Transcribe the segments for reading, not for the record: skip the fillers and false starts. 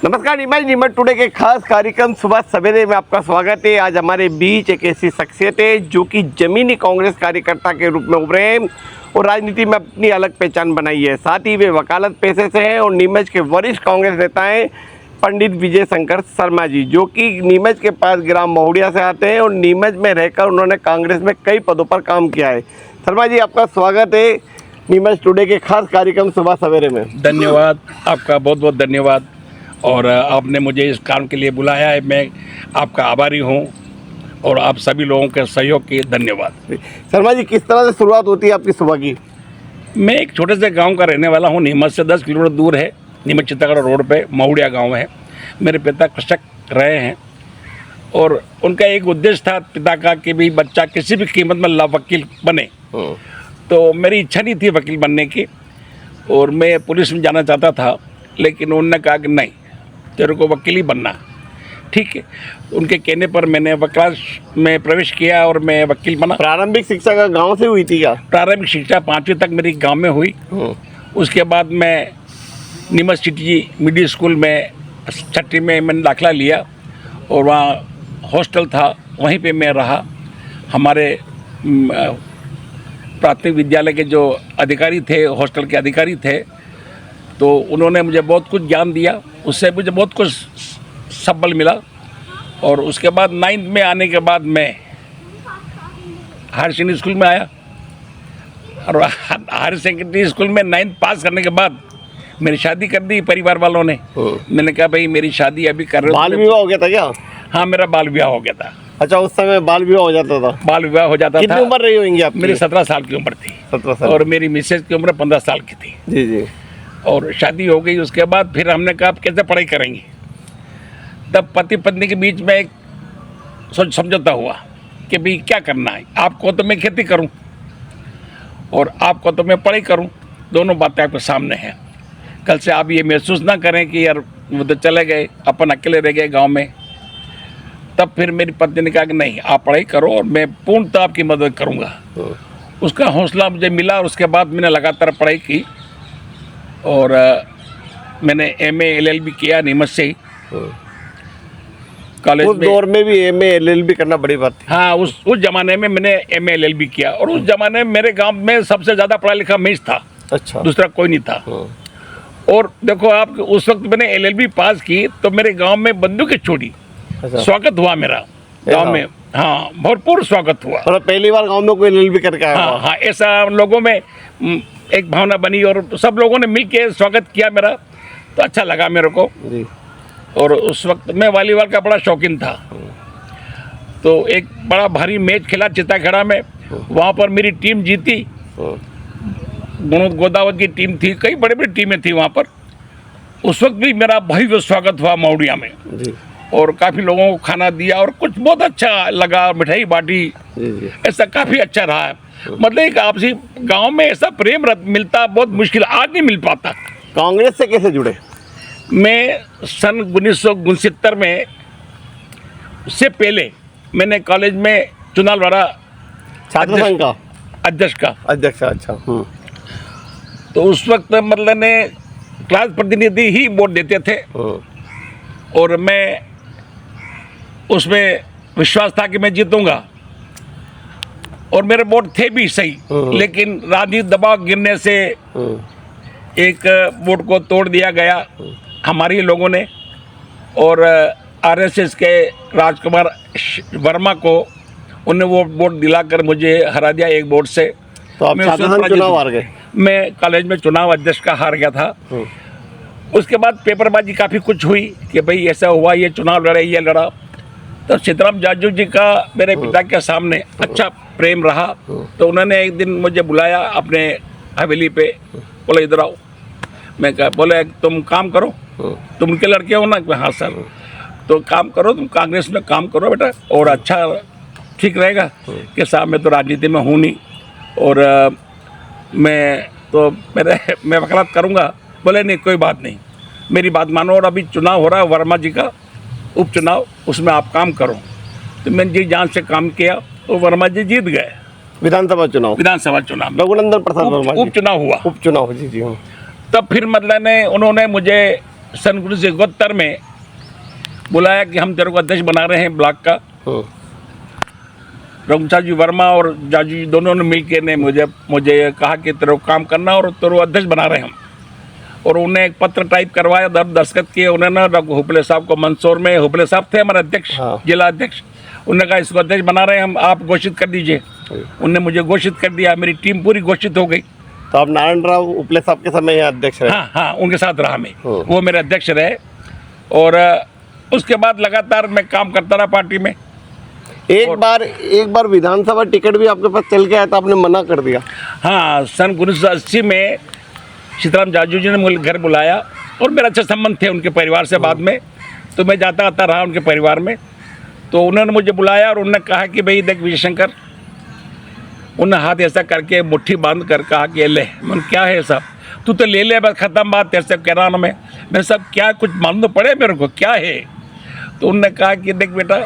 नमस्कार नीमच टुडे के खास कार्यक्रम सुबह सवेरे में आपका स्वागत है। आज हमारे बीच एक ऐसी शख्सियत है जो कि जमीनी कांग्रेस कार्यकर्ता के रूप में उभरे हैं और राजनीति में अपनी अलग पहचान बनाई है। साथ ही वे वकालत पेशे से हैं और नीमच के वरिष्ठ कांग्रेस नेता हैं पंडित विजय शंकर शर्मा जी, जो कि नीमच के पास ग्राम महुड़िया से आते हैं और नीमच में रहकर उन्होंने कांग्रेस में कई पदों पर काम किया है। शर्मा जी, आपका स्वागत है नीमच टुडे के खास कार्यक्रम सुबह सवेरे में। धन्यवाद, आपका बहुत बहुत धन्यवाद। और आपने मुझे इस काम के लिए बुलाया है, मैं आपका आभारी हूँ और आप सभी लोगों के सहयोग के धन्यवाद। शर्मा जी, किस तरह से शुरुआत होती है आपकी सुबह की? मैं एक छोटे से गांव का रहने वाला हूँ। नीमच से 10 किलोमीटर दूर है, नीमच चित्तौड़गढ़ रोड पे महुड़िया गांव है। मेरे पिता कृषक रहे हैं और उनका एक उद्देश्य था पिता का कि भी बच्चा किसी भी कीमत में वकील बने। तो मेरी इच्छा नहीं थी वकील बनने की और मैं पुलिस में जाना चाहता था, लेकिन उन्होंने कहा कि नहीं, तेरे को वकील ही बनना। ठीक है, उनके कहने पर मैंने वकालत में प्रवेश किया और मैं वकील बना। प्रारंभिक शिक्षा का गांव से हुई थी क्या? प्रारंभिक शिक्षा 5वीं तक मेरी गांव में हुई। उसके बाद मैं नीमच सिटी मिडिल स्कूल में 6वीं में मैंने दाखिला लिया और वहाँ हॉस्टल था, वहीं पे मैं रहा। हमारे प्राथमिक विद्यालय के जो अधिकारी थे, हॉस्टल के अधिकारी थे, तो उन्होंने मुझे बहुत कुछ ज्ञान दिया, उससे मुझे बहुत कुछ सबल मिला। और उसके बाद 9th में आने के बाद मैं हायर सेकेंडरी स्कूल में आया और हायर सेकेंडरी स्कूल में 9th पास करने के बाद मेरी शादी कर दी परिवार वालों ने। मैंने कहा भाई मेरी शादी अभी कर रहे हो। बाल विवाह हो गया था क्या? हाँ, मेरा बाल विवाह हो गया था। अच्छा, उस समय बाल विवाह हो जाता था? बाल विवाह हो जाता था। कितनी उम्र रही होंगी आपकी? मेरी 17 साल की उम्र थी। 17 साल। और मेरी मिसेज की उम्र 15 साल की थी। जी जी। और शादी हो गई। उसके बाद फिर हमने कहा आप कैसे पढ़ाई करेंगे। तब पति पत्नी के बीच में एक समझौता हुआ कि भाई क्या करना है, आपको तो मैं खेती करूं और आपको तो मैं पढ़ाई करूं, दोनों बातें आपके सामने हैं। कल से आप ये महसूस ना करें कि यार वो तो चले गए, अपन अकेले रह गए गांव में। तब फिर मेरी पत्नी ने कहा कि नहीं, आप पढ़ाई करो और मैं पूर्णतः आपकी मदद करूंगा। उसका हौसला मुझे मिला और उसके बाद मैंने लगातार पढ़ाई की और मैंने MA LLB किया नीमच से ही कॉलेज में। उस दौर में भी MA LLB करना बड़ी बात थी। हाँ, उस ज़माने में मैंने MA LLB किया और उस ज़माने में मेरे गांव में सबसे ज़्यादा पढ़ा लिखा मैं था। अच्छा। दूसरा कोई नहीं था। और देखो आप, उस वक्त मैंने LLB पास की तो मेरे गांव में बंदूकें छोड़ी। अच्छा। स्वागत हुआ मेरा गांव में। हाँ, भरपूर स्वागत हुआ। और पहली बार गांव में कोई LLB करके आया? हाँ हाँ, ऐसा लोगों में एक भावना बनी और सब लोगों ने मिलकर स्वागत किया मेरा, तो अच्छा लगा मेरे को जी। और उस वक्त मैं वॉलीबॉल का बड़ा शौकीन था। तो एक बड़ा भारी मैच खेला चित्ताखेड़ा में, वहाँ पर मेरी टीम जीती। गोदावरी की टीम थी, कई बड़ी बड़ी टीमें थी वहाँ पर। उस वक्त भी मेरा भव्य स्वागत हुआ महुड़िया में जी। और काफ़ी लोगों को खाना दिया और कुछ बहुत अच्छा लगा, मिठाई बांटी। जी। ऐसा काफ़ी अच्छा रहा है। मतलब एक आपसी गांव में ऐसा प्रेम मिलता बहुत मुश्किल, आज नहीं मिल पाता। कांग्रेस से कैसे जुड़े? मैं सन 1969 में, उससे पहले मैंने कॉलेज में चुनाव लड़ा, छात्र संघ का अध्यक्ष का। अध्यक्ष? अच्छा। तो उस वक्त मतलब ने क्लास प्रतिनिधि ही वोट देते थे और मैं उसमें विश्वास था कि मैं जीतूंगा और मेरे वोट थे भी सही। लेकिन राजनीतिक दबाव गिरने से एक वोट को तोड़ दिया गया हमारे लोगों ने और RSS के राजकुमार वर्मा को उन्हें वो वोट दिलाकर मुझे हरा दिया एक वोट से। तो आप चुनाव हार गए? मैं कॉलेज में चुनाव अध्यक्ष का हार गया था। उसके बाद पेपरबाजी काफ़ी कुछ हुई कि भाई ऐसा हुआ, ये चुनाव लड़े, ये लड़ा। तो सीताराम जाजू जी का मेरे पिता के सामने अच्छा प्रेम रहा, तो उन्होंने एक दिन मुझे बुलाया अपने हवेली पे, बोले इधर आओ। मैं कहा, बोले तुम काम करो, तुम उनके लड़के हो ना? हाँ सर। तो काम करो, तुम कांग्रेस में काम करो बेटा और अच्छा ठीक रहेगा कि साहब मैं तो राजनीति में हूँ नहीं और मैं वकालत करूँगा। बोले नहीं, कोई बात नहीं, मेरी बात मानो और अभी चुनाव हो रहा है वर्मा जी का उपचुनाव, उसमें आप काम करो। तो मैंने जी जान से काम किया और वर्मा जी जीत गए विधानसभा चुनाव। रघुनंदन प्रसाद वर्मा उपचुनाव हुआ। उपचुनाव, जी जी। तब फिर मतलब उन्होंने मुझे सन 1971 में बुलाया कि हम तेरे को अध्यक्ष बना रहे हैं ब्लॉक का। रघुनाथ जी वर्मा और जाजू जी दोनों ने मिलकर ने मुझे कहा कि तेरे को काम करना और तेरे को अध्यक्ष बना रहे हैं हम। और उन्हें एक पत्र टाइप करवाया, दस्तखत किए उन्होंने। रघु हुपले साहब को मंदसौर में, हुपले साहब थे हमारे अध्यक्ष, जिला अध्यक्ष। उन्होंने कहा इसको अध्यक्ष बना रहे हैं हम, आप घोषित कर दीजिए। उनने मुझे घोषित कर दिया, मेरी टीम पूरी घोषित हो गई। तो आप नारायण राव उपले साहब के समय यहाँ अध्यक्ष रहे? हाँ, उनके साथ रहा मैं, वो मेरे अध्यक्ष रहे। और उसके बाद लगातार मैं काम करता रहा पार्टी में। एक बार विधानसभा टिकट भी आपके पास चल के आया था, आपने मना कर दिया। हाँ, सन 1980 में सीताराम जाजू जी ने मुझे घर बुलाया और मेरा अच्छा संबंध थे उनके परिवार से। बाद में तो मैं जाता आता रहा उनके परिवार में। तो उन्होंने मुझे बुलाया और उन्होंने कहा कि भाई देख विजय शंकर, उन्होंने हाथ ऐसा करके मुट्ठी बांध कर कहा कि ले। मन क्या है सब, तू तो ले ले, बस ख़त्म बात, तेरे से कह रहा हूँ मैं सब क्या कुछ मालूम तो पड़े मेरे को क्या है। तो उन्होंने कहा कि देख बेटा,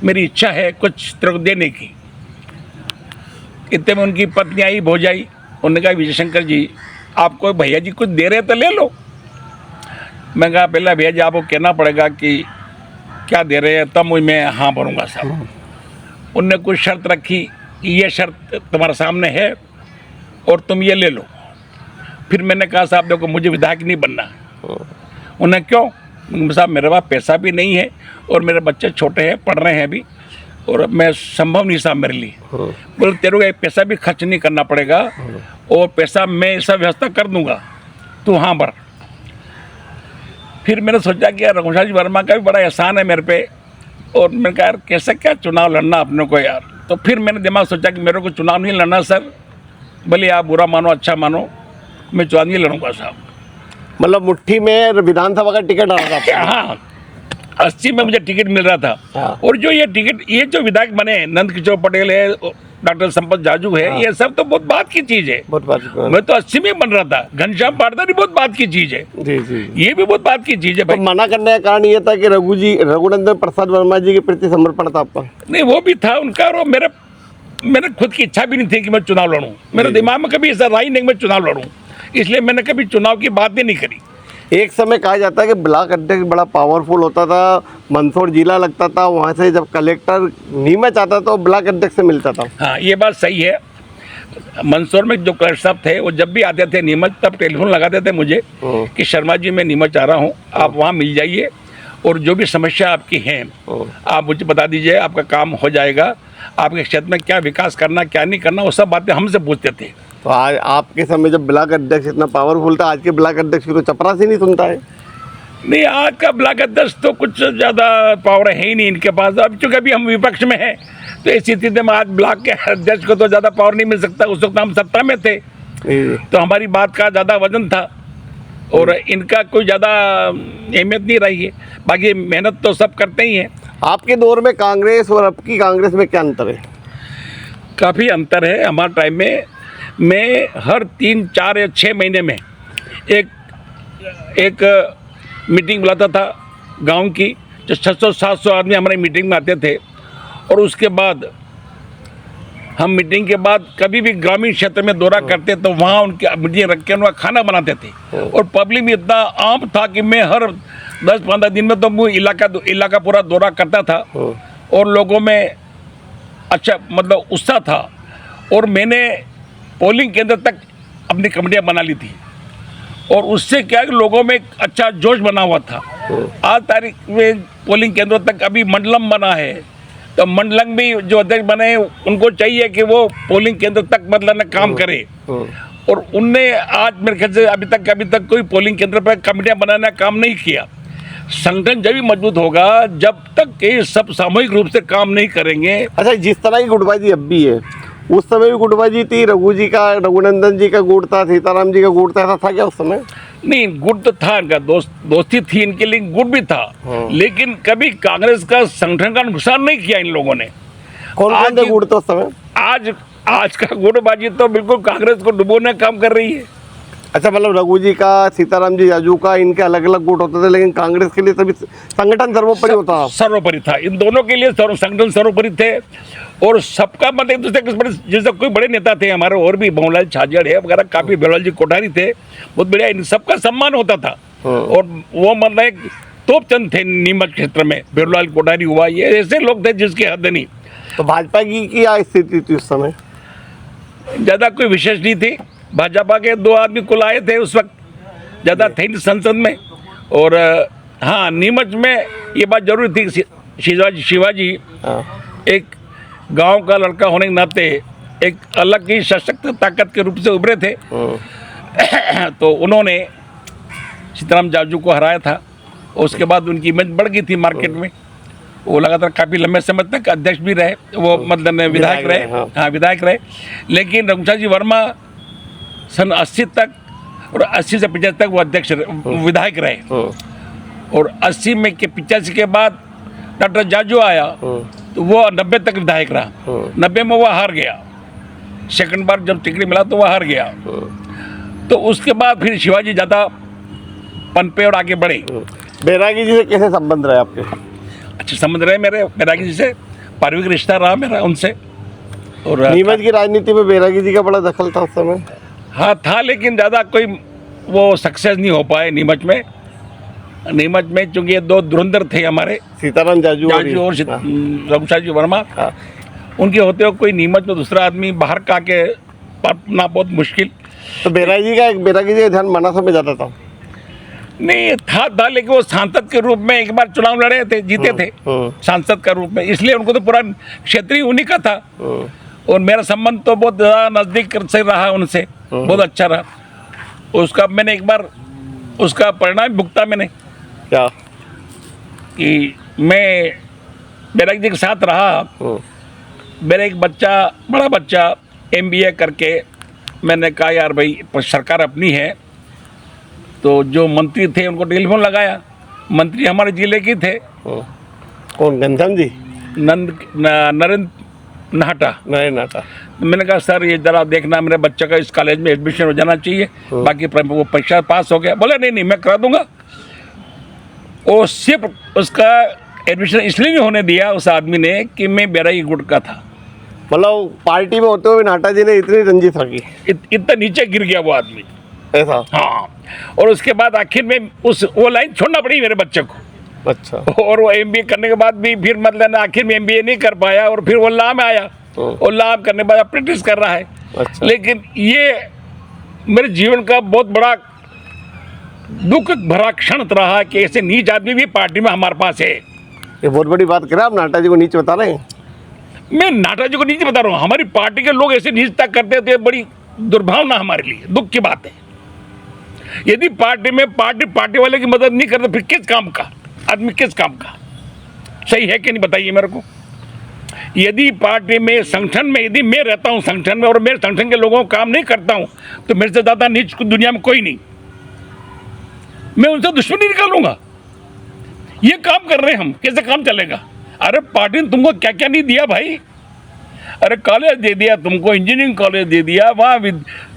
मेरी इच्छा है कुछ तेरे को देने की। इतने में उनकी पत्नी आई, भौजाई। उन्होंने कहा विजय शंकर जी, आपको भैया जी कुछ दे रहे तो ले लो। मैं कहा पहले भैया जी आपको कहना पड़ेगा कि क्या दे रहे हैं, तब मैं हाँ भरूँगा साहब। उनने कुछ शर्त रखी कि ये शर्त तुम्हारे सामने है और तुम ये ले लो। फिर मैंने कहा साहब देखो, मुझे विधायक नहीं बनना। उन्हें क्यों? साहब मेरे पास पैसा भी नहीं है और मेरे बच्चे छोटे हैं, पढ़ रहे हैं अभी, और मैं संभव नहीं साहब मेरे लिए। बोले तेरे को पैसा भी खर्च नहीं करना पड़ेगा और पैसा मैं सब व्यवस्था कर दूंगा, तू हाँ भर। फिर मैंने सोचा कि यार रघुनाथ जी वर्मा का भी बड़ा एहसान है मेरे पे। और मैंने कहा यार कैसे क्या चुनाव लड़ना अपने को यार। तो फिर मैंने दिमाग सोचा कि मेरे को चुनाव नहीं लड़ना सर, भले आप बुरा मानो अच्छा मानो, मैं चुनाव नहीं लड़ूंगा साहब। मतलब मुट्ठी में विधानसभा का टिकट आ रहा था? हाँ, 80 में मुझे टिकट मिल रहा था। और जो ये टिकट, ये जो विधायक बने, नंद किशोर पटेल है, डॉक्टर संपत जाजू है, ये सब तो बहुत बात की चीज है। मैं तो 80 में बन रहा था। घनश्याम पाटदार भी बहुत बात की चीज है। जी जी, ये भी बहुत बात की चीज है भाई। तो मना करने का कारण ये था कि रघुनंदन प्रसाद वर्मा जी के प्रति समर्पण था आपका? नहीं, वो भी था उनका। और मेरे खुद की इच्छा भी नहीं थी कि मैं चुनाव लड़ूं। मेरे दिमाग में कभी ऐसा राय नहीं मैं चुनाव लड़ूं, इसलिए मैंने कभी चुनाव की बात ही नहीं करी। एक समय कहा जाता है कि ब्लॉक अध्यक्ष बड़ा पावरफुल होता था, मंदसौर जिला लगता था, वहाँ से जब कलेक्टर नीमच आता तो ब्लॉक अध्यक्ष से मिलता था। हाँ, ये बात सही है। मंदसौर में जो कलेक्टर साहब थे वो जब भी आते थे नीमच, तब टेलीफोन लगाते थे मुझे कि शर्मा जी मैं नीमच आ रहा हूँ, आप वहाँ मिल जाइए और जो भी समस्या आपकी है आप मुझे बता दीजिए, आपका काम हो जाएगा। आपके क्षेत्र में क्या विकास करना क्या नहीं करना वो सब बातें हमसे पूछते थे। तो आज आपके समय जब ब्लॉक अध्यक्ष इतना पावरफुल था, आज के ब्लॉक अध्यक्ष की तो चपरासी नहीं सुनता है। नहीं, आज का ब्लॉक अध्यक्ष तो कुछ ज़्यादा पावर है ही नहीं इनके पास। अब चूँकि अभी हम विपक्ष में हैं तो इस स्थिति में आज ब्लॉक के अध्यक्ष को तो ज़्यादा पावर नहीं मिल सकता। उस वक्त हम सत्ता में थे तो हमारी बात का ज़्यादा वजन था और इनका कोई ज़्यादा अहमियत नहीं रही है। बाकी मेहनत तो सब करते ही हैं। आपके दौर में कांग्रेस और अब की कांग्रेस में क्या अंतर है? काफ़ी अंतर है। हमारे टाइम में मैं हर 3, 4 या 6 महीने में एक मीटिंग बुलाता था गांव की, जो 600-700 आदमी हमारे मीटिंग में आते थे। और उसके बाद हम मीटिंग के बाद कभी भी ग्रामीण क्षेत्र में दौरा करते तो वहाँ उनके मीटिंग रख के उनका खाना बनाते थे। और पब्लिक भी इतना आम था कि मैं हर 10-15 दिन में तो वो इलाका पूरा दौरा करता था और लोगों में अच्छा मतलब उत्साह था। और मैंने पोलिंग केंद्र तक अपनी कमेटियाँ बना ली थी और उससे क्या है कि लोगों में एक अच्छा जोश बना हुआ था। आज तारीख में पोलिंग केंद्रों तक अभी मंडलम बना है, तो मंडलम भी जो अध्यक्ष बने उनको चाहिए कि वो पोलिंग केंद्र तक मतलब न काम करे। और उनने आज मेरे ख्याल से अभी तक कोई पोलिंग केंद्र पर कमेटियाँ बनाने का काम नहीं किया। संगठन जब भी मजबूत होगा जब तक ये सब सामूहिक रूप से काम नहीं करेंगे। अच्छा, जिस तरह की गुटबाजी अब भी है, उस समय भी गुटबाजी थी? रघुनंदन जी का गुट था, सीताराम जी का गुट था, ऐसा था क्या उस समय? नहीं, गुट तो था इनका, दोस्ती थी इनके लिए, गुट भी था। लेकिन कभी कांग्रेस का संगठन का नुकसान नहीं किया इन लोगों ने। कौन थे गुट तो उस समय? आज का गुटबाजी तो बिल्कुल कांग्रेस को डुबोने का काम कर रही है। अच्छा, मतलब रघु जी का, सीताराम जी जाजू का, इनके अलग अलग गुट होते थे, लेकिन कांग्रेस के लिए सभी संगठन सर्वोपरि होता था। सर्वोपरि था, इन दोनों के लिए संगठन सर्वोपरि थे। और सबका मतलब एक दूसरे के, जैसे कोई बड़े नेता थे हमारे और भी, भवनलाल छाजेड़ है वगैरह, काफ़ी बेलाल जी कोठारी थे, बहुत बढ़िया, इन सबका सम्मान होता था। और वो मतलब एक तोपचंद थे नीमच क्षेत्र में, बिरलाल कोठारी हुआ, ये ऐसे लोग थे जिसकी हद नहीं। तो भाजपा की क्या स्थिति थी उस समय? ज़्यादा कोई विशेष नहीं थी। भाजपा के 2 आदमी कुल आए थे उस वक्त, ज़्यादा थे नहीं संसद में। और हाँ, नीमच में ये बात जरूरी थी, शिवाजी एक गांव का लड़का होने के नाते एक अलग ही सशक्त ताकत के रूप से उभरे थे। तो उन्होंने सीताराम जाजू को हराया था। उसके बाद उनकी इमेज बढ़ गई थी मार्केट में। वो लगातार काफ़ी लंबे समय तक अध्यक्ष भी रहे, वो मतलब विधायक रहे, हाँ विधायक रहे। लेकिन रघुनाथ वर्मा सन 80 तक और 80 से 85 तक वो अध्यक्ष विधायक रहे। और 80 में के 85 के बाद डॉक्टर जाजू आया तो वो 90 तक विधायक रहा। 90 में वो हार गया, सेकंड बार जब टिकट मिला तो वो हार गया। तो उसके बाद फिर शिवाजी ज़्यादा पनपे और आगे बढ़े। बैरागी जी से कैसे संबंध रहे आपके? अच्छे संबंध रहे मेरे बैरागी जी से, पारिवारिक रिश्ता रहा मेरा उनसे। और नीमच की राजनीति में बैरागी जी का बड़ा दखल था उस समय? हाँ था, लेकिन ज़्यादा कोई वो सक्सेस नहीं हो पाए नीमच में। नीमच में चूँकि ये 2 धुरंधर थे हमारे, सीताराम जाजू और रघुनाथ वर्मा, उनके होते हुए कोई नीमच में दूसरा आदमी बाहर का के पाना बहुत मुश्किल। तो बैरागी जी का ध्यान मानसा में जाता था? नहीं था, लेकिन वो सांसद के रूप में एक बार चुनाव लड़े थे, जीते थे सांसद का रूप में, इसलिए उनको तो पूरा क्षेत्रीय उन्हीं का था। और मेरा संबंध तो बहुत ज़्यादा नज़दीक से रहा उनसे, बहुत अच्छा रहा। उसका मैंने एक बार उसका परिणाम भुगता मैंने, क्या कि मैं बैरागी जी के साथ रहा। मेरा एक बड़ा बच्चा MBA करके, मैंने कहा यार भाई सरकार अपनी है, तो जो मंत्री थे उनको टेलीफोन लगाया। मंत्री हमारे जिले के थे। कौन, घनश्याम जी? नरेंद्र नाहटा। मैंने कहा सर ये जरा देखना, मेरे बच्चे का इस कॉलेज में एडमिशन हो जाना चाहिए, बाकी वो परीक्षा पास हो गया। बोले नहीं मैं करा दूंगा। वो सिर्फ उसका एडमिशन इसलिए नहीं होने दिया उस आदमी ने कि मैं बैरागी गुट का था। मतलब पार्टी में होते हुए नाटा जी ने इतनी रंजिश रखी, इतना नीचे गिर गया वो आदमी, ऐसा? हाँ। और उसके बाद आखिर में वो लाइन छोड़ना पड़ी मेरे बच्चे को। अच्छा। और वो MBA करने के बाद भी फिर मतलब आखिर में MBA नहीं कर पाया, और फिर वो लॉ में आया, और लॉ करने के बाद प्रैक्टिस कर रहा है। अच्छा। लेकिन ये मेरे जीवन का बहुत बड़ा दुख भरा क्षण रहा कि ऐसे नीच आदमी भी पार्टी में हमारे पास है। ये बहुत बड़ी बात करें आप, नाटा जी को नीच बता रहे हैं? मैं नाटा जी को नीच बता रहा हूँ, हमारी पार्टी के लोग ऐसे नीचता करते थे, बड़ी दुर्भावना हमारे लिए, दुख की बात है। यदि पार्टी में पार्टी वाले की मदद नहीं करते, फिर किस काम का आदमी, किस काम का? सही है कि नहीं बताइए मेरे को। यदि पार्टी में, संगठन में, यदि मैं रहता हूँ संगठन में और मेरे संगठन के लोगों का काम नहीं करता हूँ, तो मेरे से ज़्यादा नीच दुनिया में कोई नहीं। मैं उनसे दुश्मनी निकालूंगा। ये काम कर रहे हैं हम, कैसे काम चलेगा? अरे पार्टी ने तुमको क्या क्या नहीं दिया भाई। अरे कॉलेज दे दिया तुमको, इंजीनियरिंग कॉलेज दे दिया, वहाँ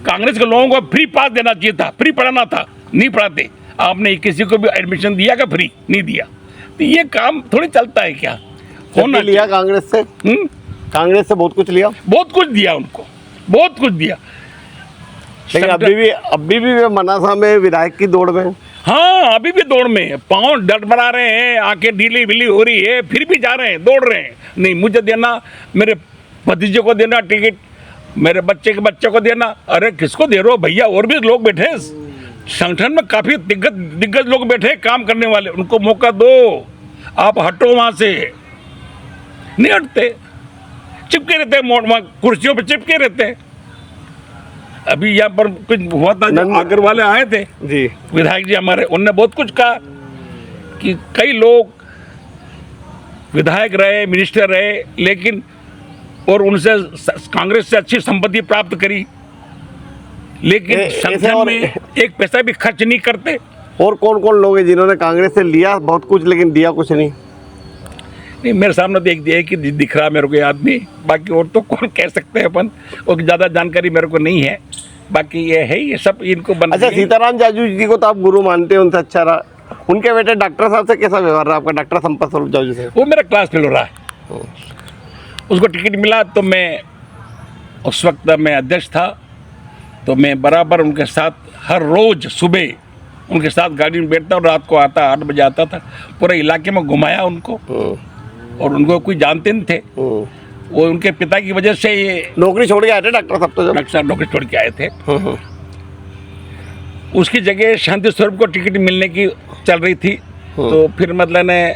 कांग्रेस के लोगों को फ्री पास देना चाहिए था, फ्री पढ़ाना था, नहीं पढ़ाते। आपने किसी को भी एडमिशन दिया क्या? फ्री नहीं दिया। तो ये काम थोड़ी चलता है क्या? होना लिया कांग्रेस से? कांग्रेस से बहुत कुछ लिया, बहुत कुछ दिया उनको, बहुत कुछ दिया। लेकिन अभी भी वे मनासा में विधायक की दौड़ में। हाँ, अभी भी दौड़ में, पाँव डट बना रहे हैं, आंखें ढीली बिली हो रही है, फिर भी जा रहे हैं, दौड़ रहे हैं। नहीं मुझे देना, मेरे भतीजे को देना टिकट, मेरे बच्चे के बच्चे को देना। अरे किसको दे रहे हो भैया? और भी लोग बैठे हैं संगठन में, काफ़ी दिग्गज लोग बैठे हैं काम करने वाले, उनको मौका दो। आप हटो वहाँ से, नहीं हटते, चिपके रहते हैं, कुर्सियों पर चिपके रहते हैं। अभी यहाँ पर कुछ हुआ था, आगर वाले आए थे जी, विधायक जी हमारे, उनने बहुत कुछ कहा कि कई लोग विधायक रहे, मिनिस्टर रहे, लेकिन और उनसे कांग्रेस से अच्छी संपत्ति प्राप्त करी, लेकिन संगठन में एक पैसा भी खर्च नहीं करते। और कौन कौन लोग हैं जिन्होंने कांग्रेस से लिया बहुत कुछ लेकिन दिया कुछ नहीं? नहीं, मेरे सामने देख दिया कि दिख रहा मेरे को ये आदमी, बाकी और तो कौन कह सकते हैं अपन, और ज़्यादा जानकारी मेरे को नहीं है। बाकी ये है, ये सब इनको बन। अच्छा, सीताराम जाजू जी को तो आप गुरु मानते हैं, उनसे अच्छा रहा। उनके बेटे डॉक्टर साहब से कैसा व्यवहार रहा आपका, डॉक्टर संपत स्वरूप जाजू से? वो मेरा क्लास फेलो रहा है। उसको टिकट मिला तो मैं उस वक्त मैं अध्यक्ष था, तो मैं बराबर उनके साथ हर रोज़ सुबह उनके साथ गाड़ी में बैठता और रात को आता, 8 बजे आता था, पूरे इलाके में घुमाया उनको। और उनको कोई जानते नहीं थे, वो उनके पिता की वजह से ये नौकरी छोड़ के आए थे डॉक्टर साहब तो जब? डॉक्टर साहब नौकरी छोड़ के आए थे। उसकी जगह शांति स्वरूप को टिकट मिलने की चल रही थी, तो फिर मतलब ने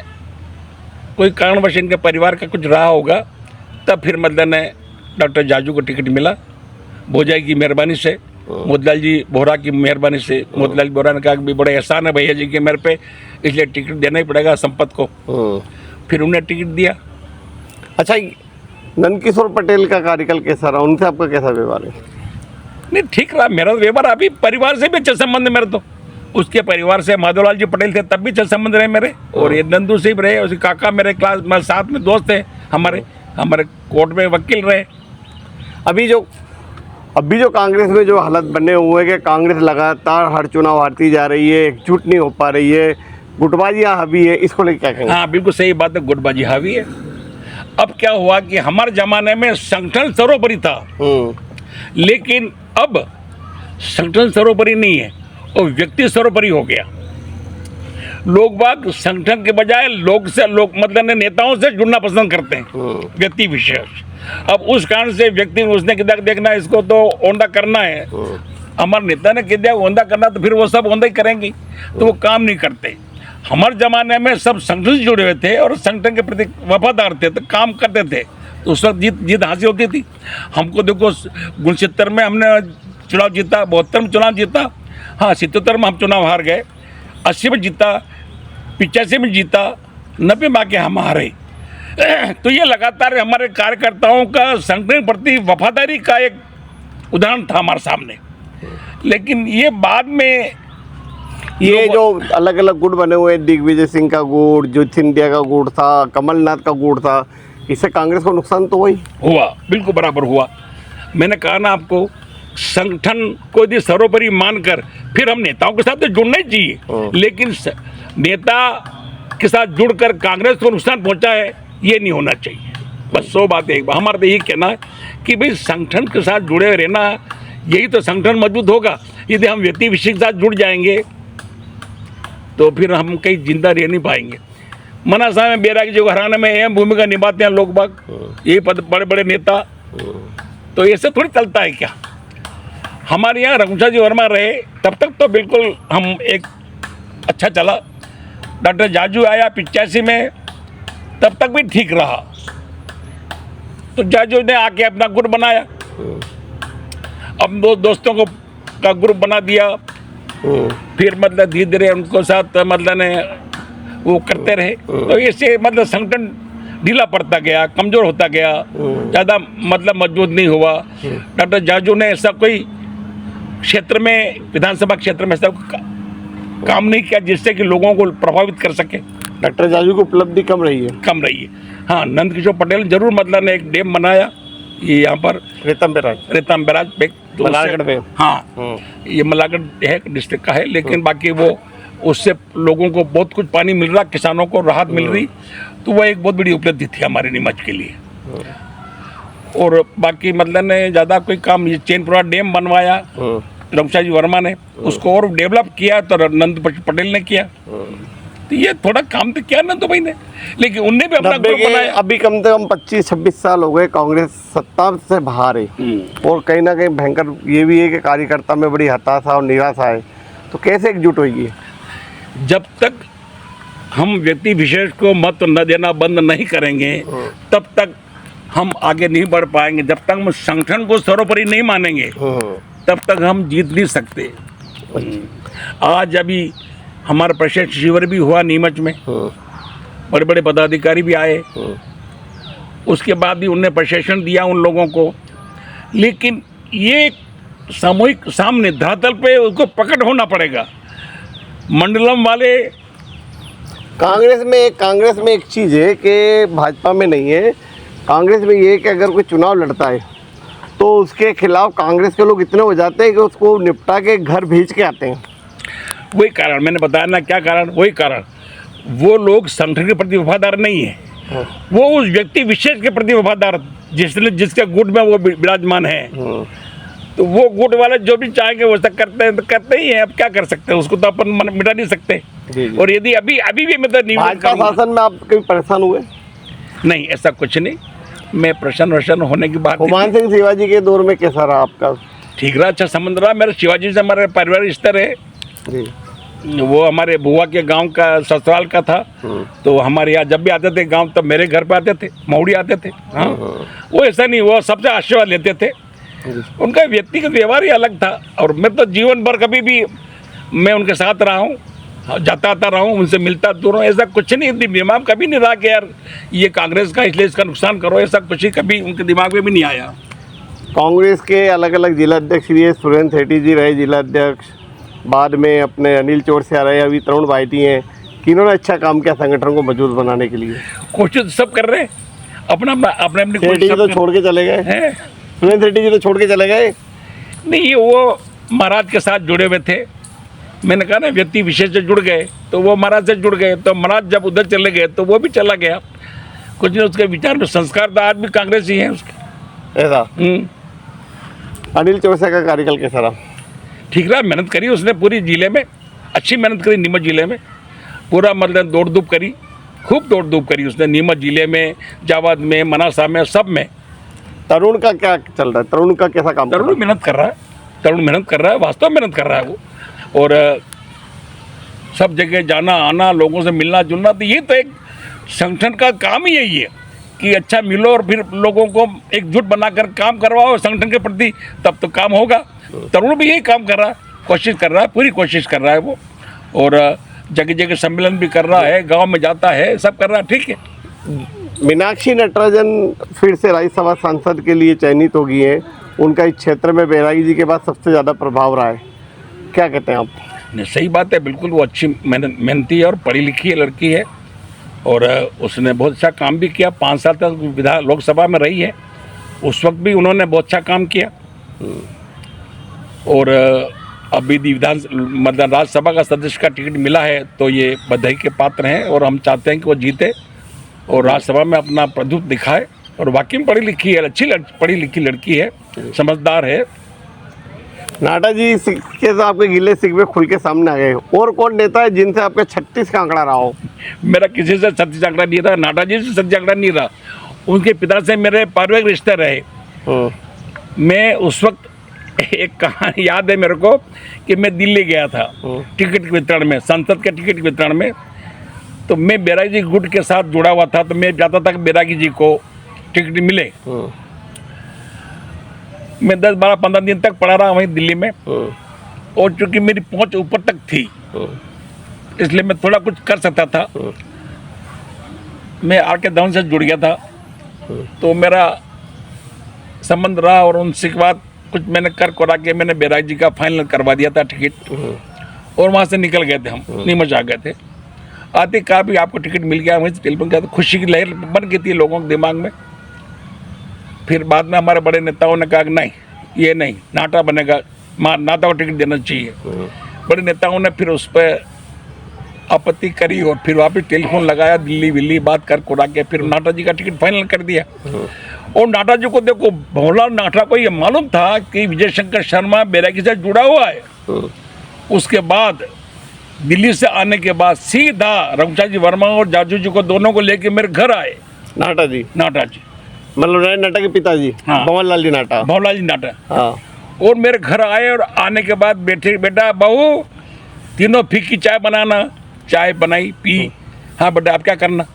कोई कारणवश इनके परिवार का कुछ रहा होगा, तब फिर मतलब ने डॉक्टर जाजू को टिकट मिला भोजाई की मेहरबानी से, मोतीलाल जी बोहरा की मेहरबानी से। मोतीलाल बोहरा ने कहा कि भी बड़े एहसान है भैया जी के मेरे पे, इसलिए टिकट देना ही पड़ेगा संपत को। फिर उन्हें टिकट दिया। अच्छा, नंदकिशोर पटेल का कार्यकाल कैसा रहा, उनसे आपका कैसा व्यवहार है? नहीं, ठीक रहा मेरा व्यवहार। अभी परिवार से भी अच्छे संबंध है मेरे, तो उसके परिवार से माधवलाल जी पटेल थे तब भी अच्छे संबंध रहे मेरे, और ये नंदू से भी रहे। उसके काका मेरे क्लास में साथ में दोस्त थे, हमारे कोर्ट में वकील रहे। अभी जो कांग्रेस में जो हालत बने हुए हैं कि कांग्रेस लगातार हर चुनाव हारती जा रही है, एकजुट नहीं हो पा रही है, गुटबाजियाँ हावी है, इसको लेकर क्या कहेंगे? हाँ, बिल्कुल सही बात है, गुटबाजी हावी है। अब क्या हुआ कि हमारे जमाने में संगठन सर्वोपरि था, लेकिन अब संगठन सर्वोपरि नहीं है और व्यक्ति सर्वोपरि हो गया। लोग बाग संगठन के बजाय लोग मतलब नेताओं से जुड़ना पसंद करते हैं, व्यक्ति विशेष। अब उस कारण से व्यक्ति उसने किया देखना इसको तो औंधा करना है, हमारे नेता ने किया औंधा करना, तो फिर वो सब औंधा ही करेंगे, तो वो काम नहीं करते। हमारे ज़माने में सब संगठन से जुड़े हुए थे और संगठन के प्रति वफादार थे, तो काम करते थे, तो उस वक्त जीत हासिल होती थी। हमको देखो 69 में हमने चुनाव जीता, 72 में चुनाव जीता, हाँ 77 में हम चुनाव हार गए, 80 में जीता, 85 में जीता, 90 में आके हम हारे। तो ये लगातार हमारे कार्यकर्ताओं का संगठन प्रति वफादारी का एक उदाहरण था हमारे सामने। लेकिन ये बाद में ये जो अलग अलग गुट बने हुए, दिग्विजय सिंह का गुट, जो सिंधिया का गुट था, कमलनाथ का गुट था, इससे कांग्रेस को नुकसान तो हुआ, बिल्कुल बराबर हुआ। मैंने कहा ना आपको, संगठन को यदि सर्वोपरि मानकर फिर हम नेताओं के साथ तो जुड़ना ही चाहिए, लेकिन नेता के साथ जुड़कर कांग्रेस को नुकसान पहुंचा है, ये नहीं होना चाहिए। बस 100 बात है। हमारा तो यही कहना है कि भाई संगठन के साथ जुड़े रहना, यही तो संगठन मजबूत होगा। यदि हम व्यक्ति विशेष के साथ जुड़ जाएंगे तो फिर हम कहीं जिंदा रह नहीं पाएंगे। मना साहब में बैरागी जो हराने में अहम भूमिका निभाते हैं लोग बाग, यही बड़े बड़े नेता, तो ऐसे थोड़ी चलता है क्या? हमारे यहाँ रघुवंश जी वर्मा रहे तब तक तो बिल्कुल हम एक अच्छा चला। डॉक्टर जाजू आया 85 में, तब तक भी ठीक रहा। तो जाजू ने आके अपना ग्रुप बनाया, अब दोस्तों को का ग्रुप बना दिया, फिर मतलब धीरे धीरे उनको साथ मतलब ने वो करते रहे। तो इससे मतलब संगठन ढीला पड़ता गया, कमज़ोर होता गया, ज़्यादा मतलब मजबूत नहीं हुआ। डॉक्टर जाजू ने ऐसा कोई क्षेत्र में, विधानसभा क्षेत्र में ऐसा काम नहीं किया जिससे कि लोगों को प्रभावित कर सके। डॉक्टर जाजू की उपलब्धि कम रही है। हाँ, नंदकिशोर पटेल जरूर मतलब ने एक डैम बनाया, ये यहाँ पर रेतम बैराज पे, मलारगढ़ में। हाँ, ये मलारगढ़ है, डिस्ट्रिक्ट का है, लेकिन बाकी वो उससे लोगों को बहुत कुछ पानी मिल रहा, किसानों को राहत मिल रही, तो वो एक बहुत बड़ी उपलब्धि थी हमारे नीमच के लिए। और बाकी मतलब ने ज़्यादा कोई काम, ये चैनपुरा डैम बनवाया रघुवंश जी वर्मा ने, उसको और डेवलप किया तो नंद पटेल ने किया। तो ये थोड़ा काम तो किया नंदू भाई ने, लेकिन उनने भी अपना ग्रुप बनाया। अभी कम से कम 25-26 साल हो गए कांग्रेस सत्ता से बाहर है, और कहीं ना कहीं भयंकर ये भी है कि कार्यकर्ता में बड़ी हताशा और निराशा है। तो कैसे एकजुट होगी? जब तक हम व्यक्ति विशेष को मत न देना बंद नहीं करेंगे, तब तक हम आगे नहीं बढ़ पाएंगे। जब तक हम संगठन को सर्वोपरि नहीं मानेंगे, तब तक हम जीत नहीं सकते। आज अभी हमारा प्रशिक्षण शिविर भी हुआ नीमच में, बड़े बड़े पदाधिकारी भी आए, उसके बाद भी उन्होंने प्रशिक्षण दिया उन लोगों को। लेकिन ये सामूहिक सामने धरातल पे उसको प्रकट होना पड़ेगा। मंडलम वाले कांग्रेस में एक चीज़ है कि भाजपा में नहीं है, कांग्रेस में ये है कि अगर कोई चुनाव लड़ता है तो उसके खिलाफ कांग्रेस के लोग इतने हो जाते हैं कि उसको निपटा के घर भेज के आते हैं। वही कारण मैंने बताया ना, क्या कारण? वही कारण, वो लोग संगठन के प्रति वफादार नहीं है, वो उस व्यक्ति विशेष के प्रति वफादार, जिसके गुट में वो विराजमान है। तो वो गुट वाले जो भी चाहेंगे वो सब करते हैं, तो करते ही हैं। अब क्या कर सकते हैं, उसको तो अपन मिटा नहीं सकते। जी, जी। और यदि अभी अभी भी मैं तो निवेदन भाजपा करूंगा, शासन में आप कभी परेशान हुए? नहीं ऐसा कुछ नहीं, मैं प्रसन्न होने की बात नहीं हुमायूं सिंह शिवाजी के दौर में कैसा रहा आपका? ठीक रहा, अच्छा संबंध रहा। मेरे शिवाजी से हमारे पारिवारिक रिश्ता रहे। जी। वो हमारे बुआ के गांव का ससुराल का था, तो हमारे यहाँ जब भी आते थे गांव तब मेरे घर पे आते थे, महुड़ी आते थे। हाँ, वो ऐसा नहीं, वो सबसे आशीर्वाद लेते थे। उनका व्यक्तिगत व्यवहार ही अलग था। और मैं तो जीवन भर कभी भी मैं उनके साथ रहा हूँ, जाता आता रहा हूँ, उनसे मिलता दूर हूँ। ऐसा कुछ नहीं दिमाग कभी नहीं रहा कि यार ये कांग्रेस का इसलिए इसका नुकसान करो, ऐसा कुछ ही कभी उनके दिमाग में भी नहीं आया। कांग्रेस के अलग अलग जिला अध्यक्ष भी है, सुरेंद्र सेठी जी रहे जिला अध्यक्ष, बाद में अपने अनिल चौरसिया रहे, अभी तरुण भाईटी हैं। किन्होंने अच्छा काम किया संगठन को मजबूत बनाने के लिए? कोशिश सब कर रहे हैं, अपना अपने अपनी सेठी जी तो छोड़ के चले गए हैं। सुरेंद्र सेठी जी तो छोड़ के चले गए। नहीं, वो महाराज के साथ जुड़े हुए थे। मैंने कहा ना, व्यक्ति विशेष से जुड़ गए तो वो महाराज से जुड़ गए, तो महाराज जब उधर चले गए तो वो भी चला गया। कुछ नहीं, उसके विचार में संस्कार तो आज भी कांग्रेस ही है उसके। ऐसा अनिल चौरसिया का कार्यकाल कैसा रहा? ठीक रहा, मेहनत करी उसने पूरी जिले में, अच्छी मेहनत करी नीमच जिले में, पूरा मतलब दौड़ धूप करी, खूब दौड़ धूप करी उसने नीमच जिले में, जावद में, मनासा में, सब में। तरुण का क्या चल रहा है? तरुण का कैसा काम? तरुण मेहनत कर रहा है, तरुण मेहनत कर रहा है, वास्तव में मेहनत कर रहा है वो। और सब जगह जाना आना, लोगों से मिलना जुलना, तो ये तो एक संगठन का काम ही यही है कि अच्छा मिलो और फिर लोगों को एकजुट बनाकर काम करवाओ संगठन के प्रति, तब तो काम होगा। तरुण भी यही काम कर रहा है, कोशिश कर रहा है, पूरी कोशिश कर रहा है वो। और जगह जगह सम्मेलन भी कर रहा है, गांव में जाता है, सब कर रहा है, ठीक है। मीनाक्षी नटराजन फिर से राज्यसभा सांसद के लिए चयनित हो गई है। उनका इस क्षेत्र में बैरागी जी के बाद सबसे ज़्यादा प्रभाव रहा है, क्या कहते हैं आप? नहीं, सही बात है, बिल्कुल। वो अच्छी मेहनती है और पढ़ी लिखी लड़की है, और उसने बहुत अच्छा काम भी किया। 5 साल तक लोकसभा में रही है, उस वक्त भी उन्होंने बहुत अच्छा काम किया। और अभी मतलब राज्यसभा का सदस्य का टिकट मिला है, तो ये बधाई के पात्र हैं। और हम चाहते हैं कि वो जीते और राज्यसभा में अपना प्रभुत्व दिखाए। और वाकई में पढ़ी लिखी है, अच्छी पढ़ी लिखी लड़की है, समझदार है। नाटा जी के तो आपके गिले शिकवे खुल के सामने आ गए। और कौन नेता है जिनसे आपके 36 का आंकड़ा रहा हो? मेरा किसी से 36 आंकड़ा नहीं रहा, नाटा जी से 36 आंकड़ा नहीं रहा। उनके पिता से मेरे पारिवारिक रिश्ते रहे। मैं उस वक्त एक कहानी याद है मेरे को कि मैं दिल्ली गया था टिकट वितरण में, संसद के टिकट वितरण में। तो मैं बैरागी जी गुट के साथ जुड़ा हुआ था, तो मैं चाहता था कि बैरागी जी को टिकट मिले। मैं 10, 12, 15 दिन तक पड़ा रहा वहीं दिल्ली में। और चूंकि मेरी पहुंच ऊपर तक थी, इसलिए मैं थोड़ा कुछ कर सकता था। मैं आर के धवन से जुड़ गया था, तो मेरा संबंध रहा। और उनसे के बाद कुछ मैंने कर करा के मैंने बैरागी जी का फाइनल करवा दिया था टिकट। और वहाँ से निकल गए थे हम, नीमच आ गए थे। आते कहा भी आपको टिकट मिल गया, वहीं से टेलीफोन किया, तो खुशी की लहर बन गई थी लोगों के दिमाग में। फिर बाद में हमारे बड़े नेताओं ने कहा कि नहीं, ये नहीं, नाटा बनेगा, नाटा को टिकट देना चाहिए। बड़े नेताओं ने फिर उस पर आपत्ति करी और फिर वापस टेलीफोन लगाया, दिल्ली बात कर कोड़ा के फिर नाटा जी का टिकट फाइनल कर दिया। और नाटा जी को देखो, भंवरलाल नाटा को ये मालूम था कि विजय शंकर शर्मा बैरागी से जुड़ा हुआ है। उसके बाद दिल्ली से आने के बाद सीधा रघुचार जी वर्मा और जाजू जी को दोनों को लेके मेरे घर आए। नाटा जी मतलब नाटा के पिताजी, हाँ, भंवरलाल जी नाटा। भंवरलाल जी नाटा, हाँ। और मेरे घर आए और आने के बाद बैठे, बेटा बहू तीनों फीकी चाय बनाना। चाय बनाई, पी। हाँ बेटा, आप क्या करना?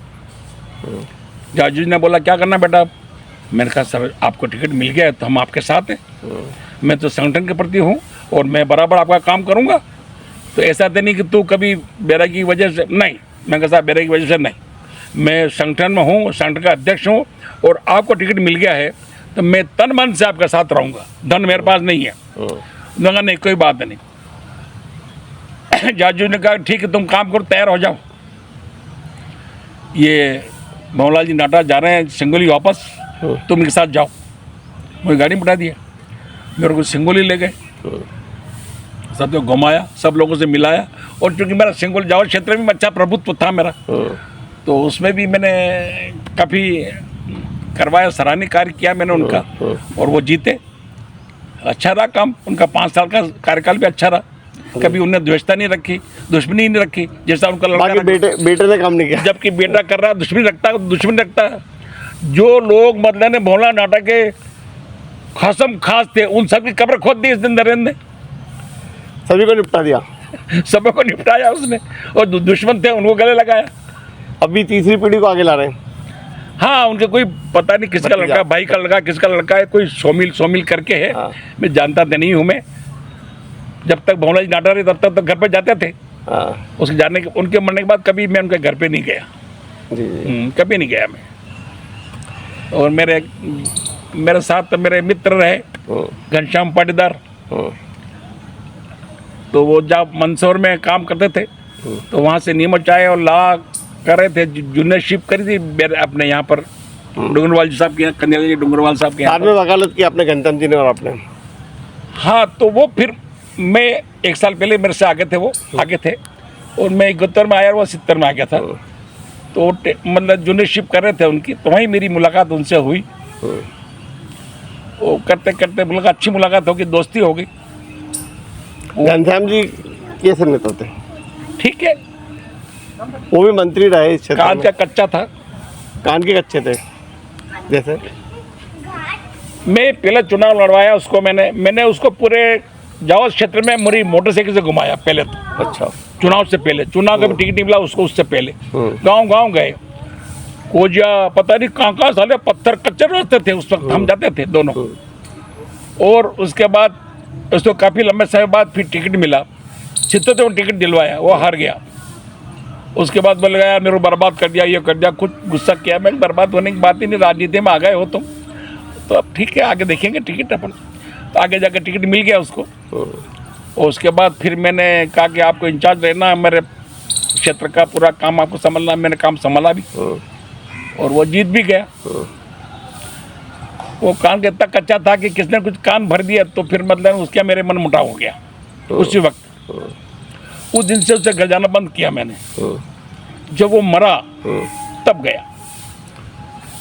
जाजू जी ने बोला क्या करना बेटा? मैंने कहा सर आपको टिकट मिल गया है तो हम आपके साथ हैं, मैं तो संगठन के प्रति हूँ और मैं बराबर आपका काम करूँगा। तो ऐसा तो नहीं कि तू कभी बैरागी की वजह से, नहीं। मैं कहा साहब बैरागी की वजह से नहीं, मैं संगठन में हूँ, संगठन का अध्यक्ष हूँ, और आपको टिकट मिल गया है तो मैं तन मन से आपके साथ रहूँगा, धन मेरे पास नहीं है। मैंने कहा नहीं, कोई बात नहीं। जाजू ने कहा ठीक है, तुम काम करो, तैयार हो जाओ। ये भंवरलाल जी नाटा जा रहे हैं सिंगोली वापस, तुम इनके साथ जाओ। मुझे गाड़ी में बिठा दिया, मेरे को सिंगोली ले गए, सबको घुमाया, सब लोगों से मिलाया। और चूँकि मेरा सिंगोली जावर क्षेत्र में अच्छा प्रभुत्व था मेरा, तो उसमें भी मैंने काफ़ी करवाया, सराहनीय कार्य किया मैंने उनका, और वो जीते। अच्छा रहा काम उनका, 5 साल का कार्यकाल भी अच्छा रहा, कभी उन्हें द्वेषता नहीं रखी, दुश्मनी नहीं रखी, जैसा उनका लड़का बाकी बेटे ने काम नहीं किया। जबकि बेटा कर रहा दुश्मनी रखता है। जो लोग मतलब ने भोला नाटक के खसम खास थे, उन सबकी कब्र खोद दी इस दिन नरेंद्र ने, सभी को निपटा दिया। सबों को निपटाया उसने, और दुश्मन थे उनको गले लगाया। अभी तीसरी पीढ़ी को आगे ला रहे हैं। हाँ, उनके कोई पता नहीं किसका लड़का, भाई का लड़का, किसका लड़का है, कोई सोमिल करके है। हाँ। मैं जानता तो नहीं हूँ। मैं जब तक भोला जी नाटा रहे तब तक तो घर पे जाते थे। हाँ। उसके जाने के, उनके मरने के बाद कभी मैं उनके घर पे नहीं गया। जी। कभी नहीं गया मैं। और मेरे साथ तो मेरे मित्र रहे घनश्याम पाटीदार, तो वो जब मंदसौर में काम करते थे तो वहाँ से नीमच आए और ला कर रहे थे, जूनियरशिप करी थी अपने यहाँ पर डूंगरवाल जी साहब के, कन्हैया जी डूंगरवाल साहब के यहाँ में वकालत की आपने घनश्याम जी ने और आपने। हाँ, तो वो फिर मैं 1 साल पहले मेरे से आगे थे, वो आगे थे, और मैं 71 में आया और वो 70 में आ गया था। तो मतलब जूनियरशिप कर रहे थे उनकी, तो वहीं मेरी मुलाकात उनसे हुई। वो करते करते मुलाकात, अच्छी मुलाकात होगी, दोस्ती हो गई। घनश्याम जी कैसे नेता थे? ठीक है, वो भी मंत्री रहे इस क्षेत्र कान में। का कच्चा था। कान के कच्चे थे जैसे? मैं पहले चुनाव लड़वाया उसको, मैंने उसको पूरे जावस क्षेत्र में मेरी मोटरसाइकिल से घुमाया पहले तो। अच्छा। चुनाव से पहले, चुनाव का भी टिकट नहीं मिला उसको, उससे पहले गांव गए, कोजिया पता नहीं कहाँ साले पत्थर कच्चे रास्ते थे उस वक्त, हम जाते थे दोनों। और उसके बाद उसको काफ़ी लंबे समय बाद फिर टिकट मिला, चित्त तो टिकट दिलवाया, वो हार गया। उसके बाद बोले यार मेरे को बर्बाद कर दिया, ये कर दिया, कुछ गुस्सा किया। मैं बर्बाद होने की बात ही नहीं, राजनीति में आ गए हो तुम तो अब ठीक है, आगे देखेंगे टिकट अपन। तो आगे जाकर टिकट मिल गया उसको। और उसके बाद फिर मैंने कहा कि आपको इंचार्ज रहना, मेरे क्षेत्र का पूरा काम आपको संभालना। मैंने काम संभाला भी और वो जीत भी गया। वो कान के इतना कच्चा था कि किसने कुछ कान भर दिया तो फिर मतलब उसका मेरे मन मुटाव हो गया उसी वक्त। उस दिन से उसे घर जाना बंद किया मैंने। जब वो मरा तब गया।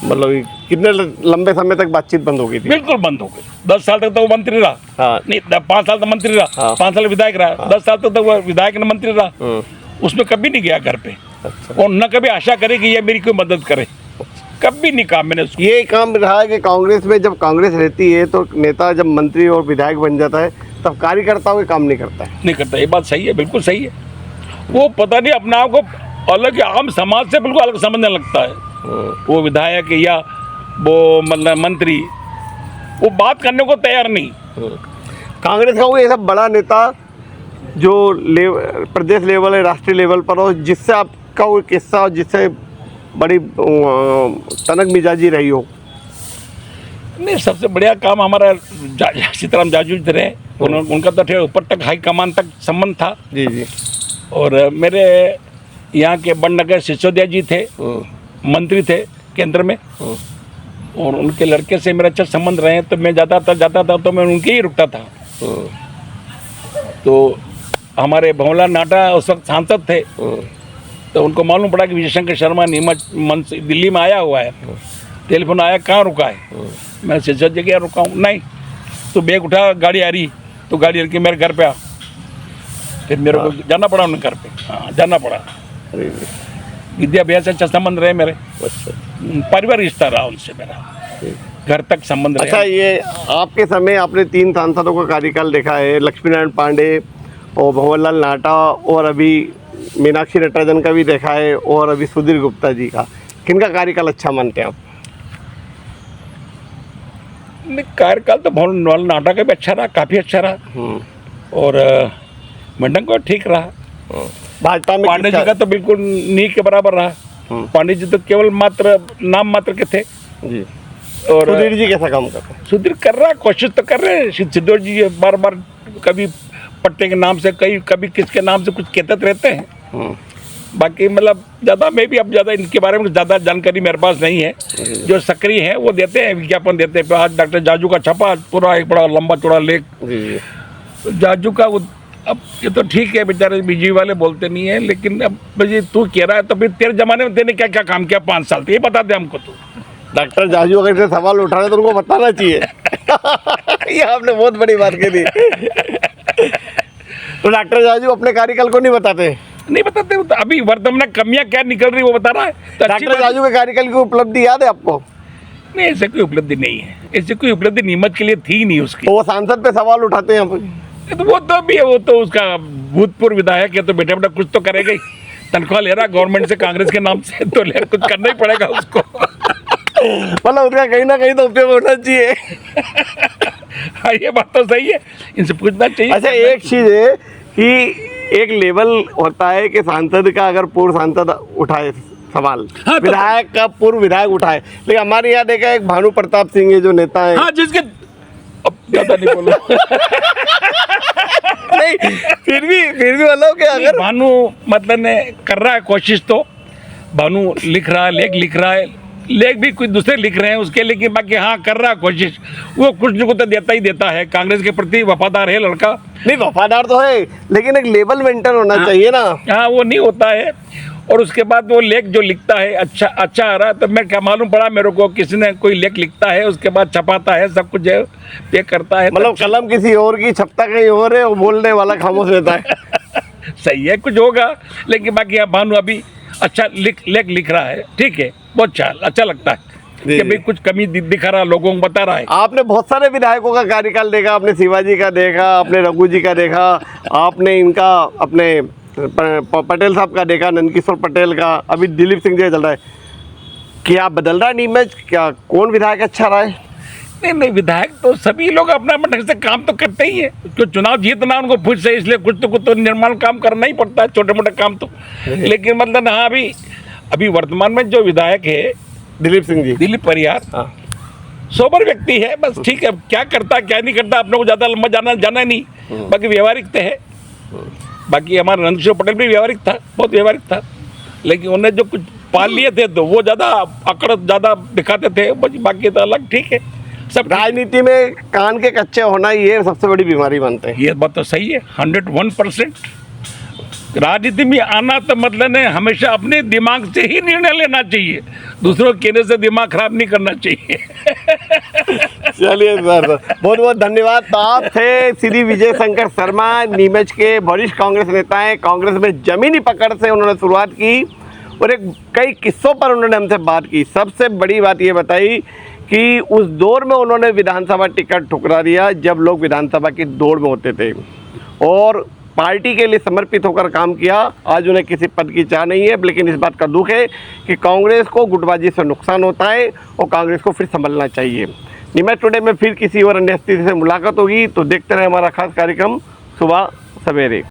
मतलब कितने लंबे समय तक बातचीत बंद हो गई थी? बिल्कुल बंद हो गई। 10 साल तक तो वो मंत्री रहा। हाँ। नहीं, 5 साल तक मंत्री रहा। हाँ। 5 साल विधायक रहा। हाँ। 10 साल तक तो वो विधायक ने मंत्री रहा। उसमें कभी नहीं गया घर पे। अच्छा। और न कभी आशा करे कि ये मेरी कोई मदद करे, कभी नहीं कहा मैंने उसको। ये काम रहा है कि कांग्रेस में जब कांग्रेस रहती है तो नेता जब मंत्री और विधायक बन जाता है तब कार्यकर्ताओं के काम नहीं करता है। नहीं करता, ये बात सही है, बिल्कुल सही है। वो पता नहीं अपने आप को अलग आम समाज से बिल्कुल अलग समझने लगता है। वो विधायक या वो मतलब मंत्री, वो बात करने को तैयार नहीं। कांग्रेस का कोई ऐसा बड़ा नेता जो प्रदेश लेवल है, राष्ट्रीय लेवल पर हो, जिससे आपका कोई किस्सा हो, जिससे बड़ी तनक मिजाजी रही हो? नहीं, सबसे बढ़िया काम हमारा सीताराम जाजू जी रहे। उनका तो ऊपर तक हाई कमान तक संबंध था। जी जी। और मेरे यहाँ के बड़नगर सिसोदिया जी थे, मंत्री थे केंद्र में, और उनके लड़के से मेरा अच्छा संबंध रहे। तो मैं जाता था तो मैं उनके ही रुकता था। तो हमारे भंवला नाटा उस वक्त सांसद थे। तो उनको मालूम पड़ा कि विजय शंकर शर्मा नीमच दिल्ली में आया हुआ है। टेलीफोन आया, कहाँ रुका है? मैं सिसोदिया के यहाँ रुका हूँ। नहीं, तो बैग उठा, गाड़ी आ रही, तो गाड़ी रख के मेरे घर पे आ। फिर मेरे को जाना पड़ा उनके घर पे। हाँ, जाना पड़ा। विद्या भैया से अच्छा संबंध रहे मेरे। पारिवारिक रिश्ता रहा उनसे मेरा, घर तक संबंध रहा। अच्छा, ये आपके समय आपने 3 सांसदों का कार्यकाल देखा है, लक्ष्मीनारायण पांडे और भंवरलाल नाटा, और अभी मीनाक्षी नटराजन का भी देखा है, और अभी सुधीर गुप्ता जी का। किनका कार्यकाल अच्छा मानते हैं आप? कार्यकाल तो भंवरलाल नाटा का भी अच्छा रहा, काफ़ी अच्छा रहा। और मंडन को ठीक रहा। भाजपा में पांडे जी का तो बिल्कुल नी के बराबर रहा। पांडे जी तो केवल मात्र नाम मात्र के थे जी। और सुधीर जी कैसा काम करते हैं? सुधीर कर रहा, कोशिश तो कर रहे हैं। सिद्धोर जी बार बार कभी पट्टे के नाम से, कभी किसके नाम से कुछ कहते रहते हैं। बाकी मतलब ज़्यादा मैं भी अब ज़्यादा इनके बारे में ज़्यादा जानकारी मेरे पास नहीं है। जो सक्रिय हैं वो देते हैं, विज्ञापन देते हैं। आज डॉक्टर जाजू का छपा, पूरा एक बड़ा लंबा चौड़ा लेख। तो जाजू का अब ये तो ठीक है, बेचारे बीजेपी वाले बोलते नहीं है, लेकिन अब भाई तू कह रहा है तो फिर तेरे जमाने में तेने क्या क्या काम किया 5 साल, तो ये बता दे हमको। तो डॉक्टर जाजू अगर से सवाल उठा रहे तो उनको बताना चाहिए। ये आपने बहुत बड़ी बात कही। तो डॉक्टर जाजू अपने कार्यकाल को नहीं बताते? नहीं बताते, तो अभी वर्तमान में कमियां क्या निकल रही वो बता रहा है। तो अच्छी डॉक्टर बात- जाजू के कार्यकाल की उपलब्धि याद है आपको? नहीं, ऐसे कोई उपलब्धि नहीं है, ऐसी कोई उपलब्धि नीमच के लिए थी नहीं उसकी। तो वो सांसद पे सवाल उठाते हैं यहाँ पे। तो वो तो भी है, वो तो उसका भूतपूर्व विधायक है, तो बेटा बेटा कुछ तो करेगा ही। तनख्वाह ले रहा गवर्नमेंट से कांग्रेस के नाम से, तो कुछ करना ही पड़ेगा उसको। मतलब उसका कहीं ना कहीं तो उपयोग होना चाहिए। हाँ, ये बात तो सही है, इनसे पूछना चाहिए। अच्छा, एक चीज है कि एक लेवल होता है कि सांसद का अगर पूर्व सांसद उठाए सवाल, हाँ, तो- विधायक का पूर्व विधायक उठाए, लेकिन हमारे यहाँ देखा एक भानु प्रताप सिंह है जो नेता है। हाँ, जिसके अब ज्यादा नहीं बोलो। नहीं, फिर भी मतलब कि अगर भानु मतलब ने कर रहा है कोशिश, तो भानु लिख रहा है, लेख लिख रहा है, लेख भी कुछ दूसरे लिख रहे हैं उसके, लेकिन बाकी हाँ कर रहा है कोशिश। वो कुछ न कुछ तो देता ही देता है, कांग्रेस के प्रति वफादार है लड़का। नहीं, वफादार तो है, लेकिन एक लेवल मेंटेन होना चाहिए ना। हाँ, वो नहीं होता है। और उसके बाद वो लेख जो लिखता है अच्छा आ रहा है, तो मैं क्या मालूम पड़ा मेरे को, किसी ने कोई लेख लिखता है, उसके बाद छपाता है, सब कुछ है, पे करता है। मतलब कलम किसी और की, छपता कहीं और है, वो बोलने वाला खामोश रहता है। सही है, कुछ होगा, लेकिन बाकी अब भानु अभी अच्छा लेख लिख रहा है, ठीक है, बहुत अच्छा लगता है जी। कि भाई कुछ कमी दिखा रहा, लोगों को बता रहा है। आपने बहुत सारे विधायकों का कार्यकाल देखा, आपने शिवाजी का देखा, आपने रघु जी का देखा, आपने इनका अपने पटेल साहब का देखा, नंदकिशोर पटेल का, अभी दिलीप सिंह जी चल रहा है। क्या बदल रहा है इमेज? क्या कौन विधायक अच्छा रहा है? नहीं, विधायक तो सभी लोग अपना अपना ढंग से काम तो करते ही है। जो चुनाव जीतना उनको खुद से, इसलिए कुछ तो निर्माण काम करना ही पड़ता है, छोटे मोटे काम तो। लेकिन मतलब हाँ, अभी वर्तमान में जो विधायक है दिलीप सिंह जी, दिलीप परियार, हाँ, सोबर व्यक्ति है, बस ठीक है। क्या करता क्या नहीं करता अपने को ज़्यादा लंबा जाना नहीं, बाकी व्यवहारिक तो है। बाकी हमारा नंदकिशोर पटेल भी व्यवहारिक था, बहुत व्यवहारिक था, लेकिन उन्हें जो कुछ पाल लिए थे तो वो ज़्यादा अकड़ ज़्यादा दिखाते थे, बाकी तो अलग ठीक है सब। राजनीति में कान के कच्चे होना ये सबसे बड़ी बीमारी बनते हैं। ये बात तो सही है, 101%। राजनीति में आना तो मतलब ने हमेशा अपने दिमाग से ही निर्णय लेना चाहिए, दूसरों के कहने से दिमाग खराब नहीं करना चाहिए। चलिए सर, बहुत बहुत धन्यवाद। तो आप थे श्री विजय शंकर शर्मा, नीमच के वरिष्ठ कांग्रेस नेता हैं। कांग्रेस में जमीनी पकड़ से उन्होंने शुरुआत की और कई किस्सों पर उन्होंने हमसे बात की। सबसे बड़ी बात ये बताई कि उस दौर में उन्होंने विधानसभा टिकट ठुकरा दिया जब लोग विधानसभा की दौड़ में होते थे, और पार्टी के लिए समर्पित होकर काम किया। आज उन्हें किसी पद की चाह नहीं है, लेकिन इस बात का दुख है कि कांग्रेस को गुटबाजी से नुकसान होता है और कांग्रेस को फिर संभलना चाहिए। नीमच टुडे में फिर किसी और अन्य स्थिति से मुलाकात होगी, तो देखते रहे हमारा खास कार्यक्रम सुबह सवेरे।